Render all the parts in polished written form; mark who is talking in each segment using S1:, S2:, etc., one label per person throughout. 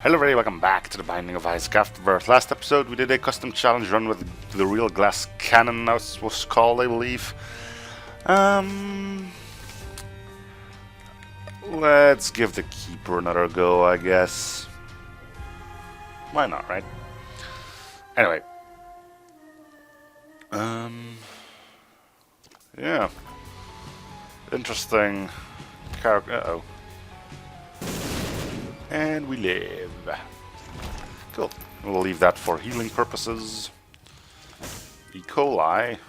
S1: Hello everybody, welcome back to the Binding of Isaac Afterbirth. Last episode we did a custom challenge run with the real glass cannon, that was called, I believe. Let's give the keeper another go, I guess. Why not, right? Anyway. Yeah. Interesting character. Uh-oh. And we live. Cool. We'll leave that for healing purposes. E. coli. I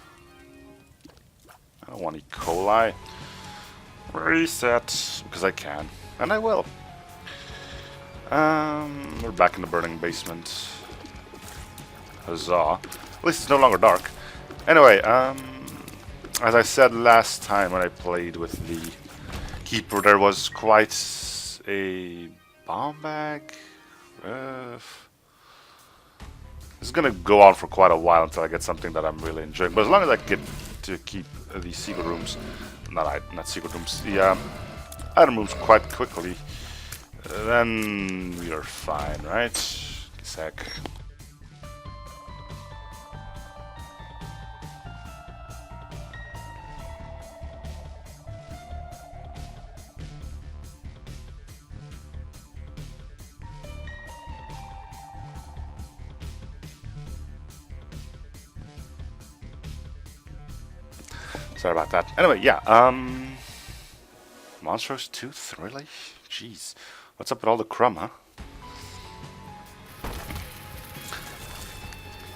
S1: don't want E. coli. Reset, because I can. And I will. We're back in the burning basement. Huzzah. At least it's no longer dark. Anyway, as I said last time when I played with the keeper, there was quite a bomb bag. This is gonna go on for quite a while until I get something that I'm really enjoying. But as long as I get to keep the secret rooms, not secret rooms, the item rooms quite quickly, then we are fine, right? Sec. Sorry about that. Anyway, yeah, Monstrous Tooth, really? Jeez. What's up with all the crumb, huh?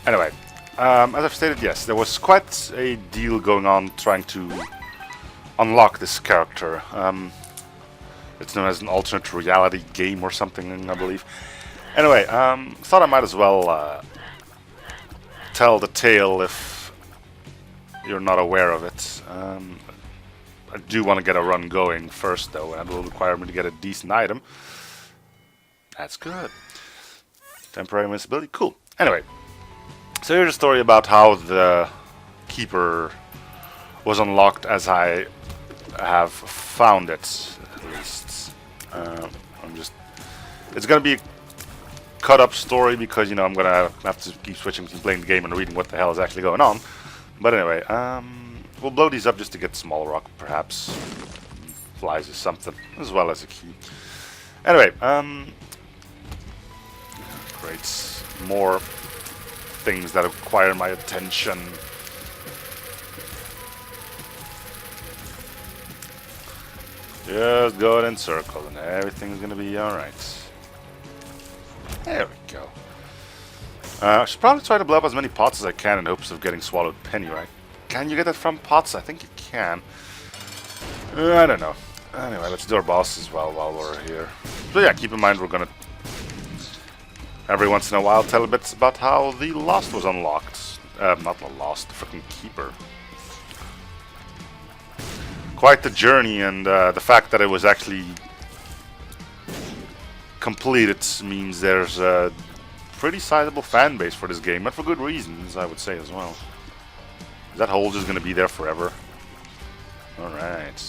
S1: Anyway, as I've stated, yes, there was quite a deal going on trying to unlock this character. It's known as an alternate reality game or something, I believe. Anyway, thought I might as well tell the tale if you're not aware of it. I do want to get a run going first, though, and it will require me to get a decent item. That's good. Temporary invincibility, cool. Anyway, so here's a story about how the keeper was unlocked as I have found it, at least. It's gonna be a cut-up story because, you know, I'm gonna have to keep switching between playing the game and reading what the hell is actually going on. But anyway, we'll blow these up just to get small rock, perhaps. Flies or something, as well as a key. Anyway, great. More things that require my attention. Just go in circle and everything's gonna be alright. There we go. I should probably try to blow up as many pots as I can in hopes of getting swallowed penny, right? Can you get that from pots? I think you can. I don't know. Anyway, let's do our boss as well while we're here. So yeah, keep in mind we're gonna every once in a while tell a bit about how the Lost was unlocked. Not the Lost, the freaking Keeper. Quite the journey, and the fact that it was actually completed means there's a pretty sizable fan base for this game, and for good reasons, I would say as well. Is that hole just gonna be there forever? Alright.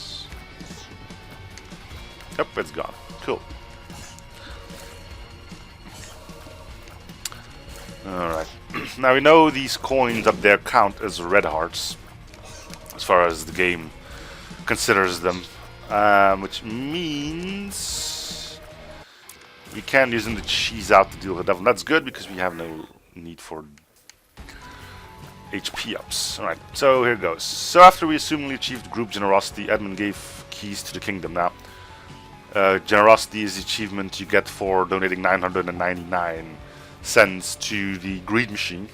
S1: Yep, it's gone. Cool. Alright. Now we know these coins up there count as red hearts, as far as the game considers them, which means we can use them to cheese out to deal with the devil. That's good because we have no need for HP ups. Alright, so here goes. So after we assumingly achieved group generosity, Edmund gave keys to the kingdom. Now, generosity is the achievement you get for donating 999 cents to the greed machine,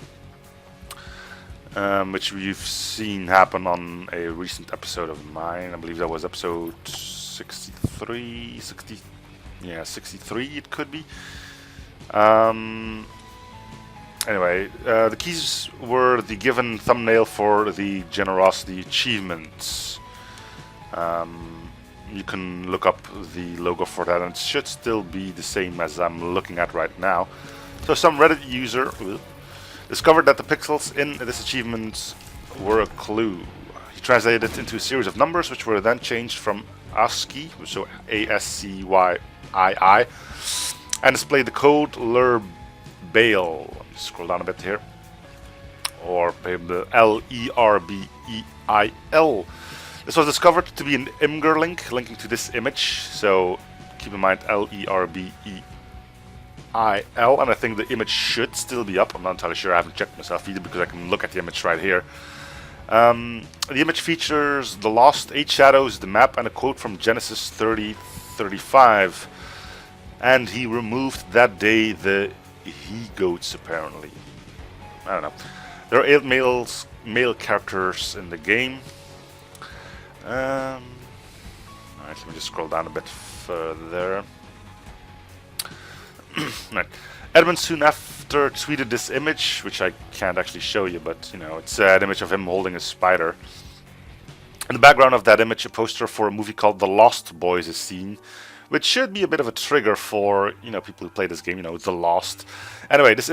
S1: which we've seen happen on a recent episode of mine. I believe that was episode 63, 63 it could be. Anyway, the keys were the given thumbnail for the generosity achievements. You can look up the logo for that, and it should still be the same as I'm looking at right now. So some Reddit user discovered that the pixels in this achievement were a clue. He translated it into a series of numbers, which were then changed from ASCII, so ASCYII, and display the code LERBAIL. Let me scroll down a bit here. Or the LERBEIL. This was discovered to be an Imgur link, linking to this image. So keep in mind LERBEIL, and I think the image should still be up. I'm not entirely sure. I haven't checked myself either because I can look at the image right here. The image features the lost 8 shadows, the map, and a quote from Genesis 30:35. And he removed that day the he-goats, apparently. I don't know. There are 8 male characters in the game. Alright, let me just scroll down a bit further. Right. Edmund soon after tweeted this image, which I can't actually show you, but you know, it's an image of him holding a spider. In the background of that image, a poster for a movie called The Lost Boys is seen, which should be a bit of a trigger for, you know, people who play this game, you know, The Lost. Anyway, this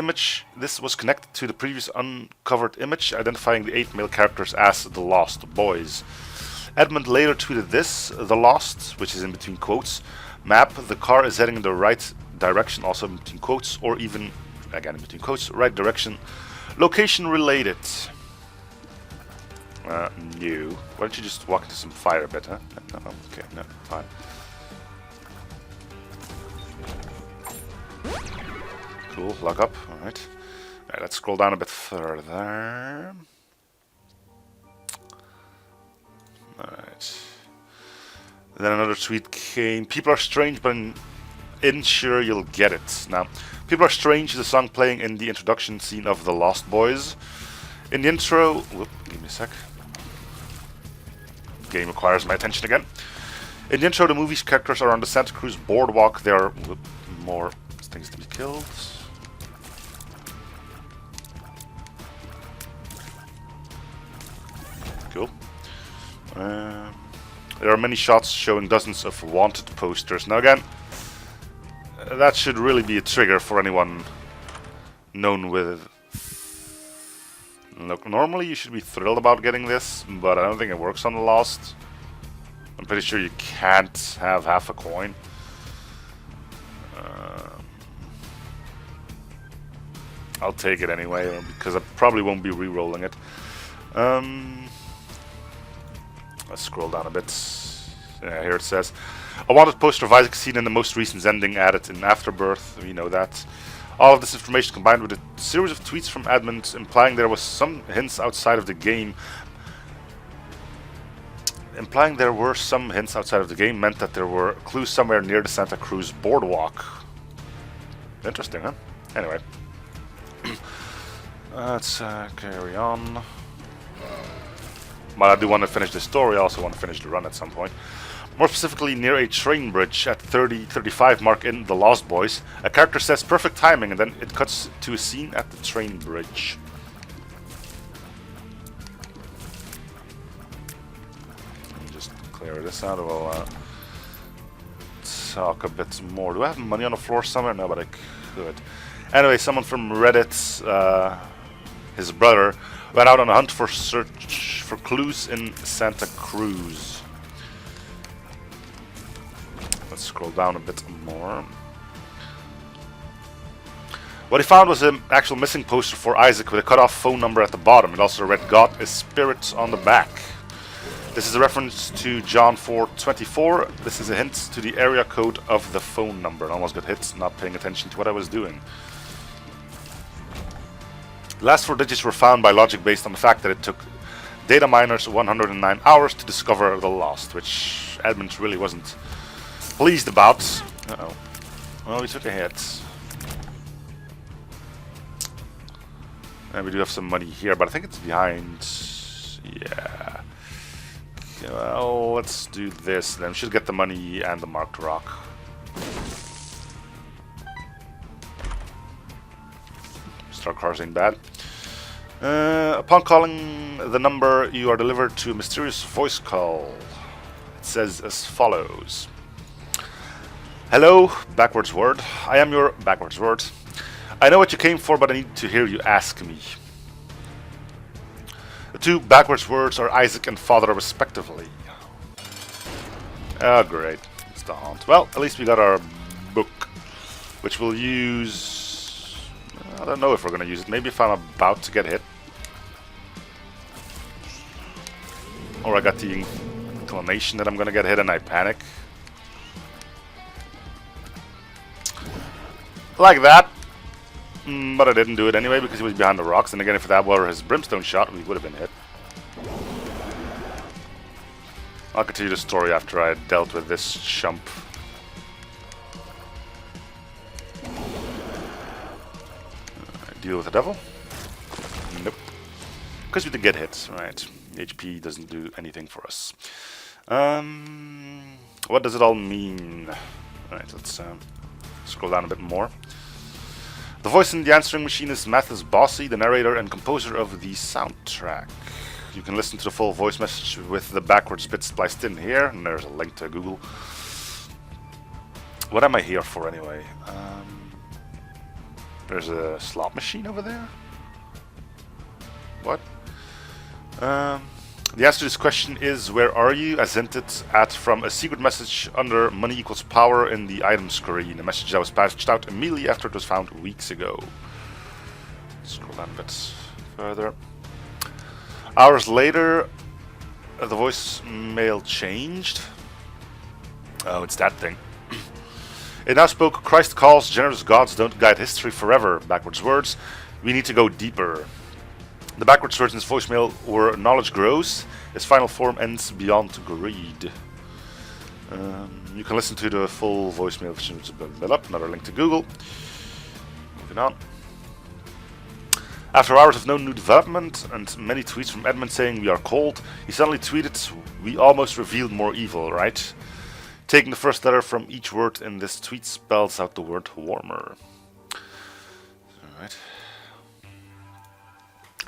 S1: was connected to the previous uncovered image, identifying the 8 male characters as The Lost Boys. Edmund later tweeted this: The Lost, which is in between quotes, map, the car is heading in the right direction, also in between quotes, or even, again in between quotes, right direction, location related. New. Why don't you just walk into some fire a bit, huh? No, okay, no, fine. Cool, lock up, alright. Alright, let's scroll down a bit further. Alright. Then another tweet came: people are strange, but sure you'll get it. Now, People Are Strange is a song playing in the introduction scene of The Lost Boys. In the intro... Whoop, give me a sec. Game requires my attention again. In the intro, the movie's characters are on the Santa Cruz boardwalk. There are more things to be killed. Cool. There are many shots showing dozens of wanted posters. Now again, that should really be a trigger for anyone known with... Look, normally you should be thrilled about getting this, but I don't think it works on The Lost. I'm pretty sure you can't have half a coin. I'll take it anyway, because I probably won't be re-rolling it. Let's scroll down a bit. Yeah, here it says, a wanted poster of Isaac seen in the most recent ending added in Afterbirth. We know that. All of this information combined with a series of tweets from Edmund implying there was some hints outside of the game. Implying there were some hints outside of the game meant that there were clues somewhere near the Santa Cruz boardwalk. Interesting, huh? Anyway. Let's carry on. While I do want to finish the story, I also want to finish the run at some point. More specifically, near a train bridge at 30:35 mark in The Lost Boys, a character says perfect timing, and then it cuts to a scene at the train bridge. Let me just clear this out, we'll talk a bit more. Do I have money on the floor somewhere? No, but I could. Anyway, someone from Reddit, his brother, went out on a hunt for search for clues in Santa Cruz. Let's scroll down a bit more. What he found was an actual missing poster for Isaac with a cut-off phone number at the bottom. It also read "God is Spirit" on the back. This is a reference to John 4:24. This is a hint to the area code of the phone number. I almost got hit not paying attention to what I was doing. The last 4 digits were found by logic based on the fact that it took data miners 109 hours to discover the Lost, which Edmund really wasn't pleased about. Uh-oh. Well, we took a hit. And we do have some money here, but I think it's behind... Yeah. Okay, well, let's do this. Then we should get the money and the marked rock. Star cars ain't bad. Upon calling the number, you are delivered to a mysterious voice call. It says as follows. Hello, backwards word. I am your backwards word. I know what you came for, but I need to hear you ask me. The 2 backwards words are Isaac and Father, respectively. Oh, great. It's the haunt. Well, at least we got our book. which we'll use. I don't know if we're gonna use it. Maybe if I'm about to get hit, or I got the inclination that I'm gonna get hit and I panic. Like that. But I didn't do it anyway because he was behind the rocks. And again, if that were his brimstone shot, we would have been hit. I'll continue the story after I dealt with this chump. Deal with the devil? Nope. Because we did get hit, right. HP doesn't do anything for us. What does it all mean? Alright, let's scroll down a bit more. The voice in the answering machine is Mathis Bossy, the narrator and composer of the soundtrack. You can listen to the full voice message with the backwards bit spliced in here, and there's a link to Google. What am I here for anyway? There's a slot machine over there? What? The answer to this question is, where are you? As hinted at from a secret message under money equals power in the item screen. A message that was patched out immediately after it was found weeks ago. Scroll down a bit further. Hours later, the voicemail changed. Oh, it's that thing. It now spoke, Christ calls, generous gods don't guide history forever. Backwards words, we need to go deeper. The backwards words in his voicemail were, knowledge grows, its final form ends beyond greed. You can listen to the full voicemail version. Another link to Google. Moving on. After hours of no new development and many tweets from Edmund saying we are cold, he suddenly tweeted, we almost revealed more evil, right? Taking the first letter from each word in this tweet spells out the word warmer. Alright.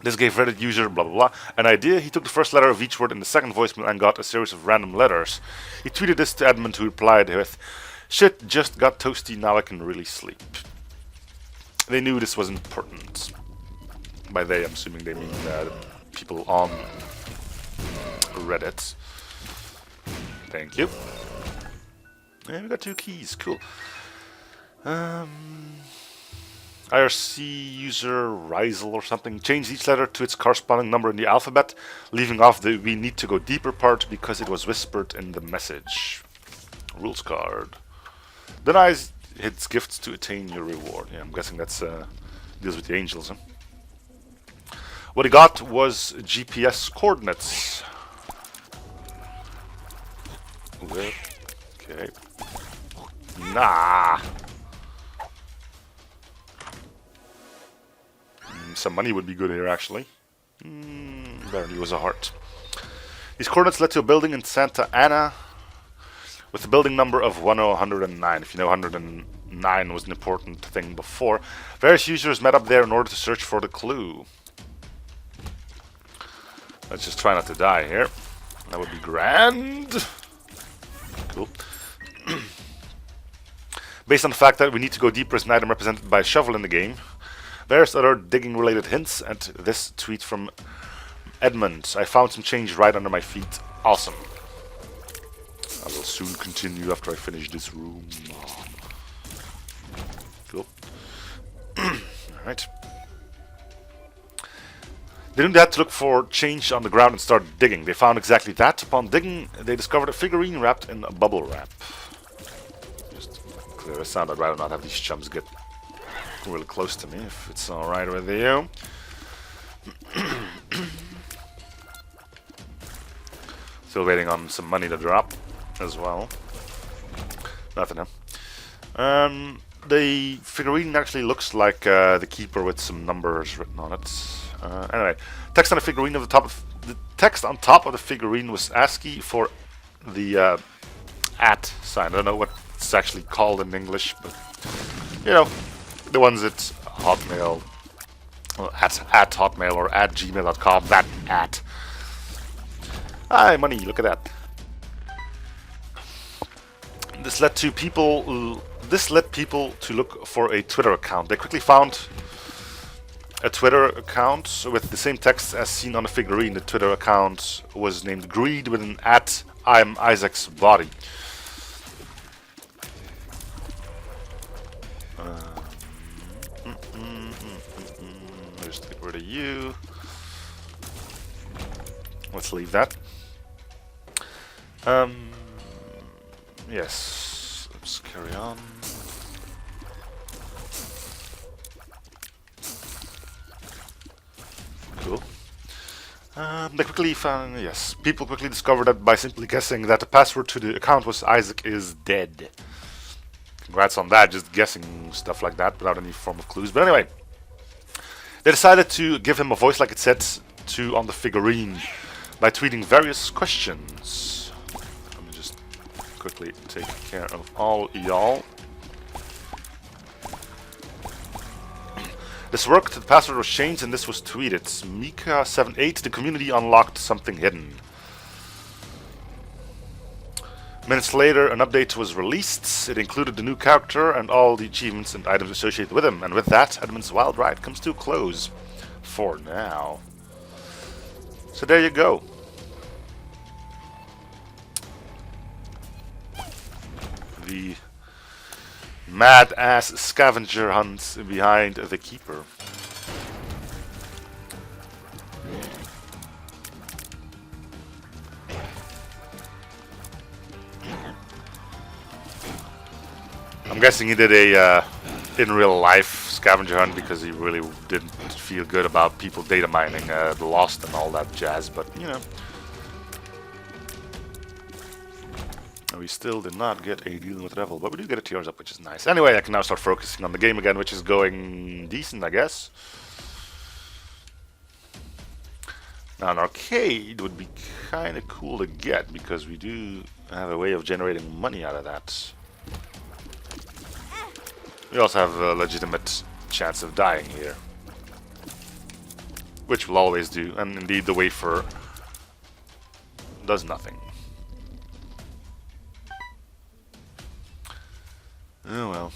S1: This gave Reddit user blah blah blah an idea. He took the first letter of each word in the second voicemail and got a series of random letters. He tweeted this to Edmund, who replied with, shit just got toasty, now I can really sleep. They knew this was important. By they, I'm assuming they mean people on Reddit. Thank you. And we got 2 keys, cool. IRC user Rizel or something changed each letter to its corresponding number in the alphabet, leaving off the we need to go deeper part because it was whispered in the message. Rules card. Denies its gifts to attain your reward. Yeah, I'm guessing that's deals with the angels, huh? What he got was GPS coordinates. Okay. Nah. Some money would be good here, actually. Barely was a heart. These coordinates led to a building in Santa Ana with the building number of 109. If you know, 109 was an important thing before. Various users met up there in order to search for the clue. Let's just try not to die here. That would be grand. Cool. Based on the fact that we need to go deeper as an item represented by a shovel in the game, there's other digging related hints and this tweet from Edmund. I found some change right under my feet. Awesome. I will soon continue after I finish this room. Cool. Alright. They knew they had to look for change on the ground and start digging. They found exactly that. Upon digging, they discovered a figurine wrapped in a bubble wrap. Just clear the sound. I'd rather not have these chums get really close to me, if it's alright with you. Still waiting on some money to drop as well. Nothing, huh? The figurine actually looks like the keeper with some numbers written on it. Anyway, text on the figurine of the text on top of the figurine was ASCII for the @ sign. I don't know what it's actually called in English, but you know, the ones at Hotmail, at Hotmail or at gmail.com. That @ Hi, money! Look at that. This led people to look for a Twitter account. They quickly found a Twitter account with the same text as seen on the figurine. The Twitter account was named Greed with an @ I'm Isaac's body. Just get rid of you. Let's leave that. Yes, let's carry on. Cool. They quickly found, yes, people quickly discovered that by simply guessing that the password to the account was Isaac is dead. Congrats on that, just guessing stuff like that without any form of clues. But anyway, they decided to give him a voice like it said to on the figurine by tweeting various questions. Let me just quickly take care of all y'all. This worked, the password was changed and this was tweeted. Mika78, the community unlocked something hidden. Minutes later, an update was released. It included the new character and all the achievements and items associated with him. And with that, Edmund's wild ride comes to a close. For now. So there you go. The mad-ass scavenger hunt behind the keeper. I'm guessing he did a in real life scavenger hunt because he really didn't feel good about people data mining the Lost and all that jazz, but you know. We still did not get a dealing with Revel, but we do get a tears up, which is nice. Anyway, I can now start focusing on the game again, which is going decent, I guess. Now, an arcade would be kind of cool to get, because we do have a way of generating money out of that. We also have a legitimate chance of dying here. Which we'll always do, and indeed the wafer does nothing. Oh well.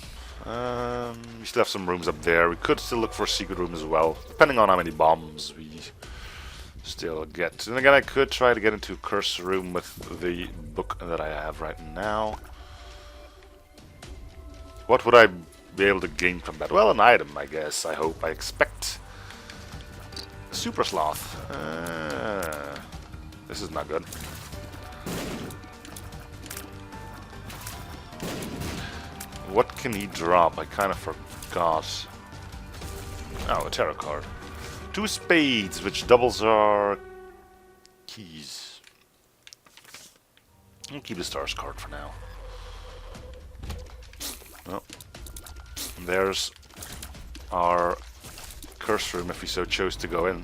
S1: We still have some rooms up there. We could still look for a secret room as well, depending on how many bombs we still get. And again, I could try to get into a curse room with the book that I have right now. What would I be able to gain from that? Well, an item, I guess. I hope. I expect. Super Sloth. This is not good. What can he drop? I kind of forgot. Oh, a tarot card. 2 spades, which doubles our keys. I'll keep the stars card for now. Well, there's our curse room if we so chose to go in.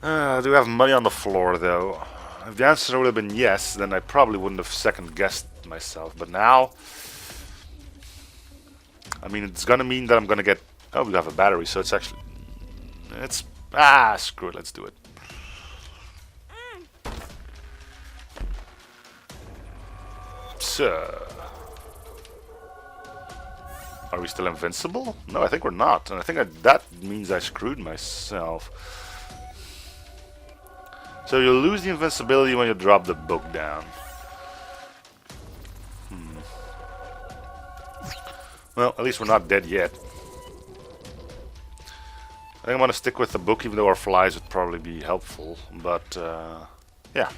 S1: Do we have money on the floor though? If the answer would have been yes, then I probably wouldn't have second guessed myself. But now, I mean, it's gonna mean that I'm gonna get. Oh, we have a battery, so it's actually. It's screw it. Let's do it. So, are we still invincible? No, I think we're not, and I think that means I screwed myself. So you lose the invincibility when you drop the book down. Well, at least we're not dead yet. I think I'm gonna stick with the book, even though our flies would probably be helpful. But yeah.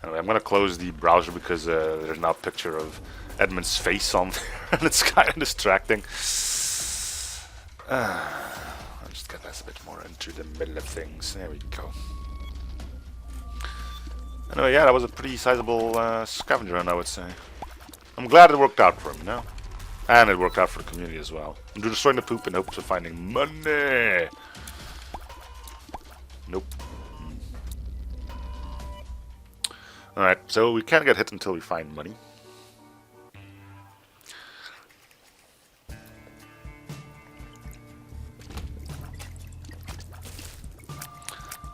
S1: Anyway, I'm gonna close the browser because there's now a picture of Edmund's face on there, and it's kind of distracting. I'll just get this a bit more into the middle of things. There we go. Anyway, yeah, that was a pretty sizable scavenger hunt, I would say. I'm glad it worked out for him, you know? And it worked out for the community as well. I'm destroying the poop in hopes of finding money! Nope. Alright, so we can't get hit until we find money.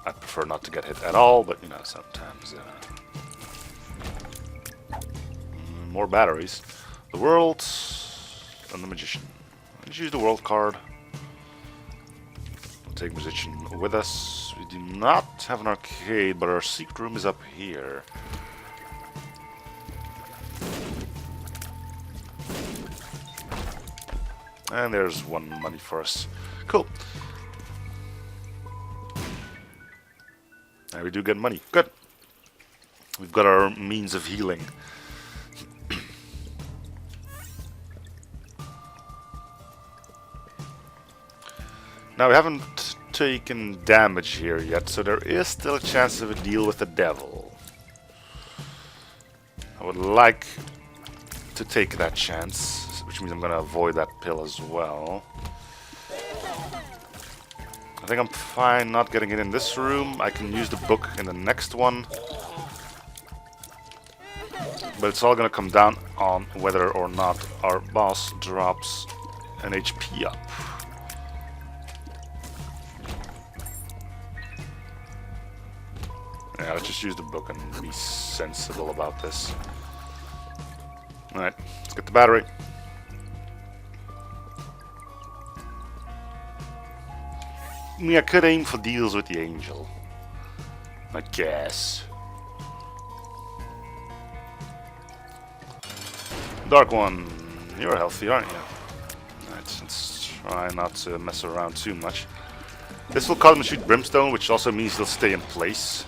S1: I prefer not to get hit at all, but you know, sometimes. More batteries. The world and the magician. Let's use the world card. We'll take magician with us. We do not have an arcade, but our secret room is up here. And there's one money for us. Cool. And we do get money. Good. We've got our means of healing. Now we haven't taken damage here yet, so there is still a chance of a deal with the devil. I would like to take that chance, which means I'm going to avoid that pill as well. I think I'm fine not getting it in this room. I can use the book in the next one. But it's all going to come down on whether or not our boss drops an HP up. Yeah, let's just use the book and be sensible about this. Alright, let's get the battery. I mean, I could aim for deals with the angel, I guess. Dark One, you're healthy, aren't you? Alright, let's try not to mess around too much. This will cause him to shoot brimstone, which also means he'll stay in place.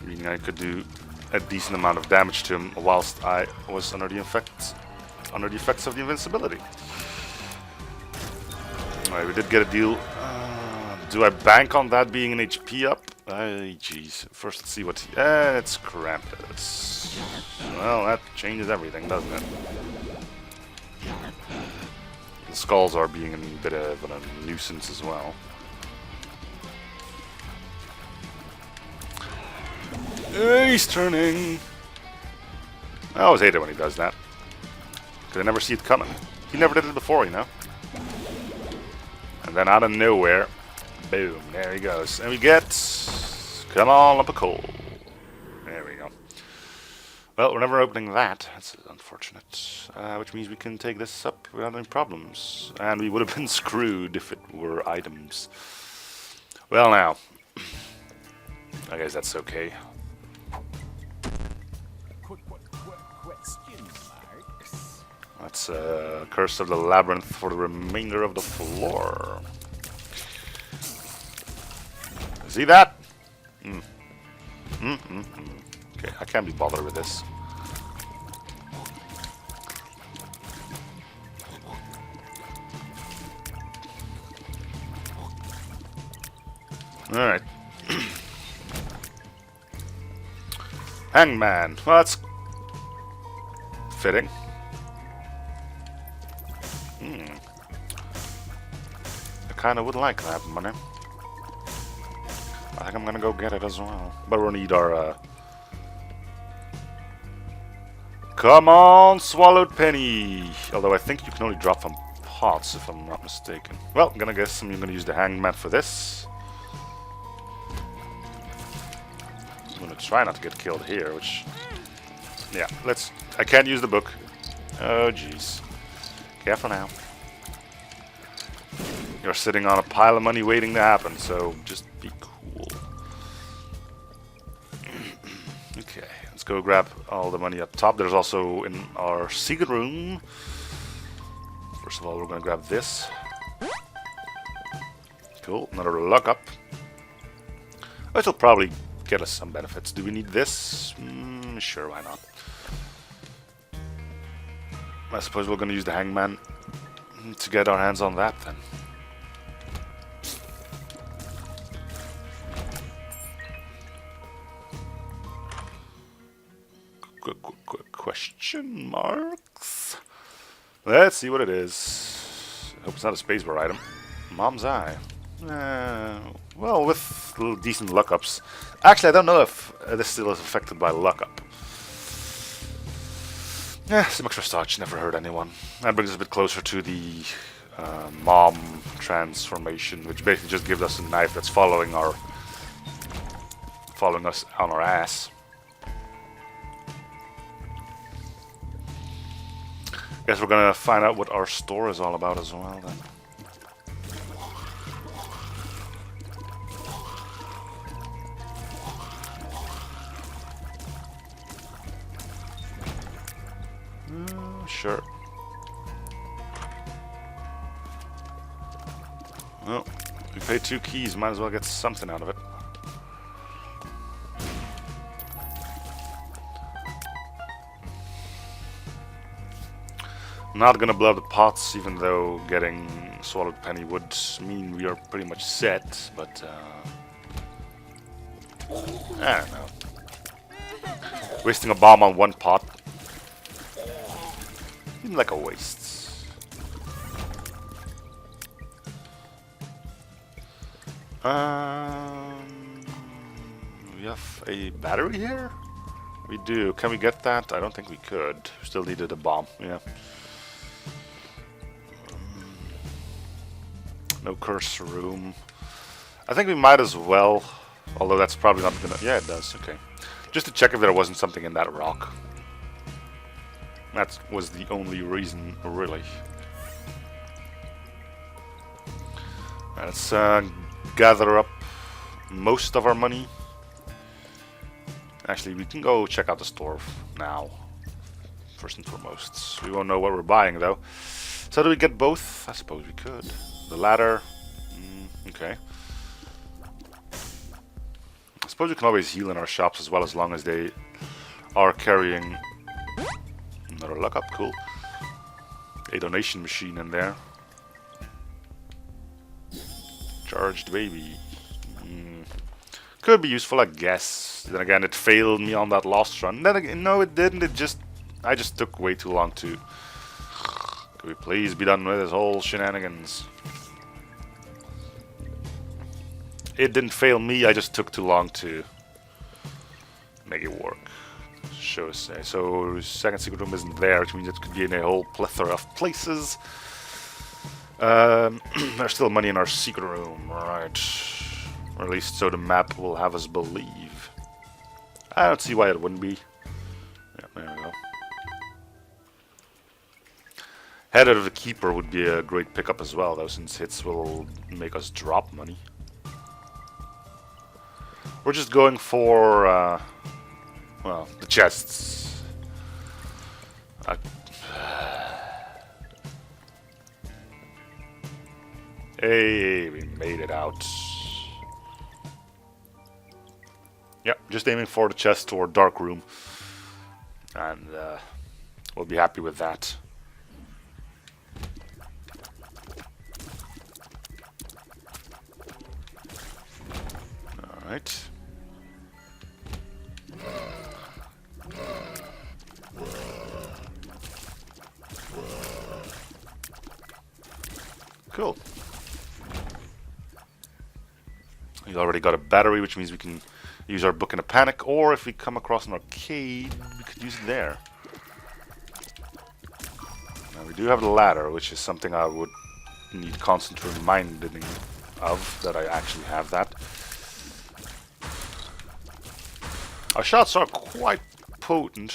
S1: Meaning I could do a decent amount of damage to him whilst I was under the effects of the invincibility. Alright, we did get a deal. Do I bank on that being an HP up? Jeez. First, let's see what... it's Krampus. Well, that changes everything, doesn't it? The skulls are being a bit of a nuisance as well. He's turning. I always hate it when he does that, because I never see it coming. He never did it before, you know. And then out of nowhere, boom, there he goes. And we get, come on, up a coal. There we go. Well, we're never opening that. That's unfortunate. Which means we can take this up without any problems. And we would have been screwed if it were items. Well, now, I guess that's okay. That's Curse of the Labyrinth for the remainder of the floor. See that? Okay, I can't be bothered with this. Alright. Hangman. Well, that's fitting. I kinda would like that money. I think I'm gonna go get it as well. But we'll need our come on, swallowed penny. Although I think you can only drop from pots if I'm not mistaken. Well, I'm gonna guess I'm gonna use the hangman for this. I'm gonna try not to get killed here, which, yeah, I can't use the book. Oh jeez. Careful now. You're sitting on a pile of money waiting to happen, so just be cool. Okay, let's go grab all the money up top. There's also in our secret room. First of all, we're gonna grab this. Cool, another luck up. Which will probably get us some benefits. Do we need this? Sure, why not? I suppose we're gonna use the hangman to get our hands on that then. Question marks? Let's see what it is. I hope it's not a spacebar item. Mom's eye. Well, with little decent luck ups. Actually, I don't know if this still is affected by luck up. Some extra starch never hurt anyone. That brings us a bit closer to the mom transformation, which basically just gives us a knife that's following us on our ass. Guess we're gonna find out what our store is all about as well then. Sure. Well, we paid 2 keys, might as well get something out of it. Not gonna blow up the pots, even though getting Swallowed Penny would mean we are pretty much set, but I don't know. Wasting a bomb on 1 pot seems like a waste. We have a battery here? We do. Can we get that? I don't think we could. Still needed a bomb, yeah. No curse room. I think we might as well, although that's probably not gonna... Yeah, it does, okay. Just to check if there wasn't something in that rock. That was the only reason, really. Let's gather up most of our money. Actually, we can go check out the store now. First and foremost. We won't know what we're buying, though. So do we get both? I suppose we could. The ladder. Okay. I suppose we can always heal in our shops as well, as long as they are carrying another luck up. Cool. A donation machine in there. Charged baby. Could be useful, I guess. Then again, it failed me on that last run. Then again, no, it didn't. I just took way too long to... Could we please be done with this whole shenanigans? It didn't fail me, I just took too long to make it work. Show us. So, second secret room isn't there, which means it could be in a whole plethora of places. There's still money in our secret room, right? Or at least so the map will have us believe. I don't see why it wouldn't be. Yeah, there we go. Head of the Keeper would be a great pickup as well, though, since hits will make us drop money. We're just going for, well, the chests. Hey, we made it out. Yep, just aiming for the chest or dark room. And we'll be happy with that. Alright. Cool. We already got a battery, which means we can use our book in a panic, or if we come across an arcade, we could use it there. Now we do have the ladder, which is something I would need constant reminding of, that I actually have that. Our shots are quite potent.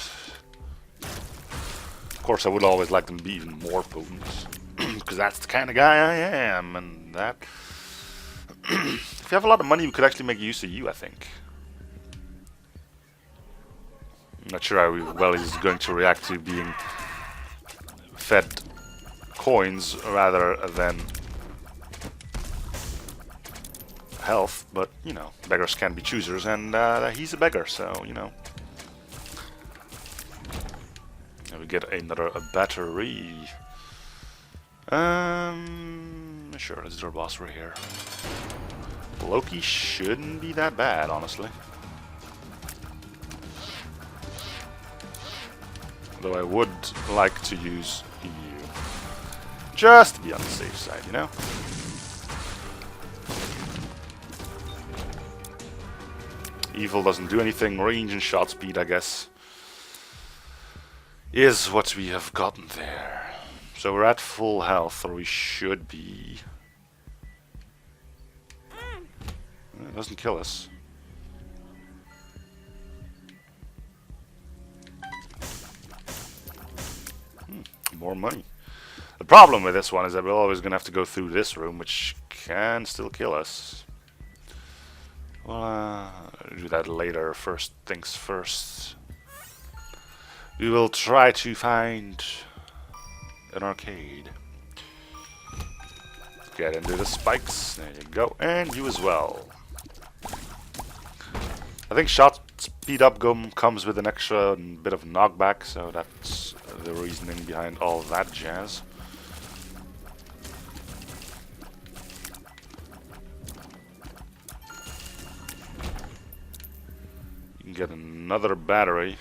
S1: Of course, I would always like them to be even more potent, because that's the kind of guy I am, and that... If you have a lot of money, we could actually make use of you, I think. I'm not sure how well he's going to react to being fed coins rather than health, but, you know, beggars can be choosers, and he's a beggar, so, you know. And we get a battery. Sure, let's do our boss right here. Loki shouldn't be that bad, honestly. Though I would like to use you. Just to be on the safe side, you know? Evil doesn't do anything. Range and shot speed, I guess, is what we have gotten there. So we're at full health, or we should be. It doesn't kill us. More money. The problem with this one is that we're always going to have to go through this room, which can still kill us. Well, do that later. First things first. We will try to find an arcade. Get into the spikes. There you go. And you as well. I think shot speed up comes with an extra bit of knockback, so that's the reasoning behind all that jazz. You can get another battery.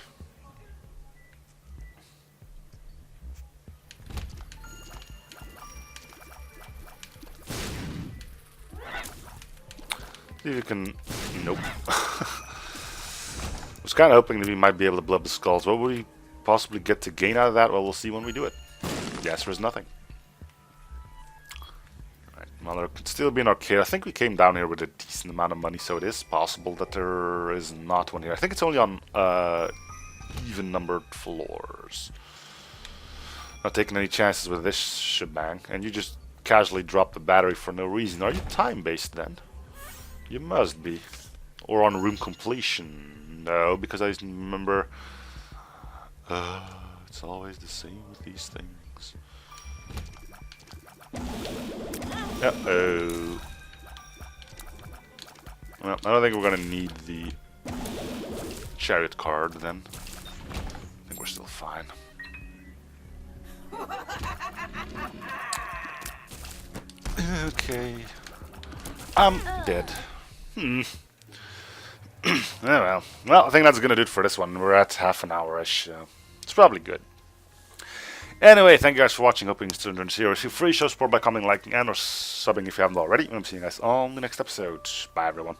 S1: See if you can... Nope. I was kind of hoping that we might be able to blow up the skulls. What would we possibly get to gain out of that? Well, we'll see when we do it. The answer is nothing. Right. Well, there could still be an arcade. I think we came down here with a decent amount of money, so it is possible that there is not one here. I think it's only on even-numbered floors. Not taking any chances with this shebang. And you just casually drop the battery for no reason. Are you time-based then? You must be. Or on room completion. No, because I remember... it's always the same with these things. Uh-oh. Well, I don't think we're gonna need the chariot card then. I think we're still fine. Okay. I'm dead. Oh, well. Well, I think that's gonna do it for this one. We're at half an hour-ish. It's probably good. Anyway, thank you guys for watching. Hoping you still enjoyed the series. Feel free to show support by commenting, liking, and or subbing if you haven't already. I'm seeing you guys on the next episode. Bye, everyone.